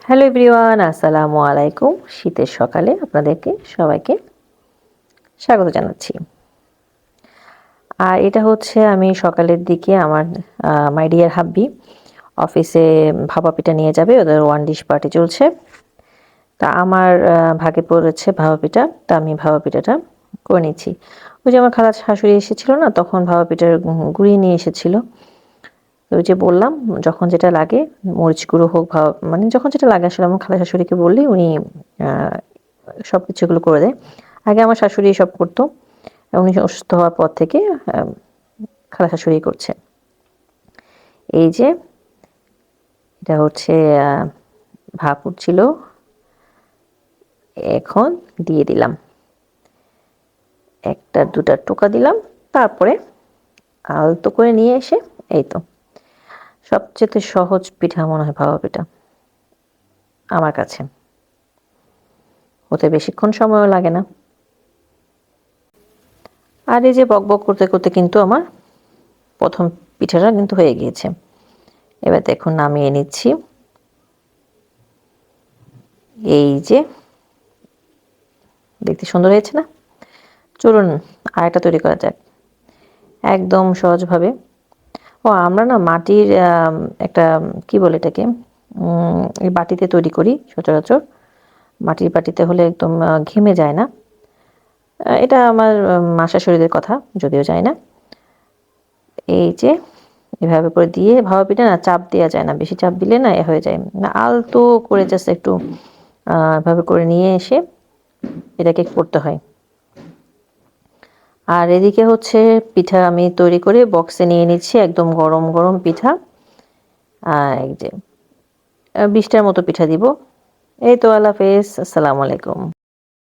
Hello everyone, আসসালামু আলাইকুম। শীতের সকালে আপনাদেরকে সবাইকে স্বাগত জানাচ্ছি। আর এটা হচ্ছে আমি সকালের দিকে আমার মাই ডিয়ার হাব্বি অফিসে ভাপা পিঠা নিয়ে যাবে। ওদের ওয়ান ডিশ পার্টি চলছে। তা আমার ভাগে পড়েছে ভাপা পিঠা। তা আমি ভাপা পিঠাটা করে নিচ্ছি। ওই যে আমার খালা শাশুড়ি এসেছিল না, তখন ভাপা পিঠার গুঁড়ি নিয়ে এসেছিল। ওই যে বললাম, যখন যেটা লাগে, মরিচ গুঁড়ো হোক মানে যখন যেটা লাগে আসলে আমার খালা শাশুড়িকে বললেই উনি সবকিছু এগুলো করে দেয়। আগে আমার শাশুড়ি সব করতো। উনি অসুস্থ হওয়ার পর থেকে খালা শাশুড়ি করছে। এই যে এটা হচ্ছে ভাপ উঠছিল, এখন দিয়ে দিলাম। একটা দুটা টোকা দিলাম, তারপরে আলতো করে নিয়ে এসে এই তো সবচেয়ে সহজ পিঠা মনে হয় ভাপা পিঠা আমার কাছে। হতে বেশিক্ষণ সময়ও লাগে না। আর এই যে বকবক করতে করতে কিন্তু আমার প্রথম পিঠাটা কিন্তু হয়ে গিয়েছে। এবার দেখুন নামিয়ে নিচ্ছি। এই যে দেখতে সুন্দর হয়েছে না? চলুন আরেকটা তৈরি করা যাক একদম সহজভাবে। আমরা না মাটির একটা কি বলে এটাকে, এই বাটিতে তৈরি করি সচরাচর। মাটির বাটিতে হলে একদম ঘেমে যায় না। এটা আমার মা শাশুড়িদের কথা, যদিও যায় না। এই যে এভাবে করে দিয়ে ভাপা পিঠা না চাপ দেওয়া যায় না, বেশি চাপ দিলে না এ হয়ে যায় না, আলতো করে জাস্ট একটু এভাবে করে নিয়ে এসে এটাকে করতে হয়। আর এদিকে হচ্ছে পিঠা আমি তৈরি করে বক্সে নিয়ে নিচ্ছি, একদম গরম গরম পিঠা। এই যে 20টার মতো পিঠা দিব। এই তো, আল্লাহ হাফেজ, আসসালামু আলাইকুম।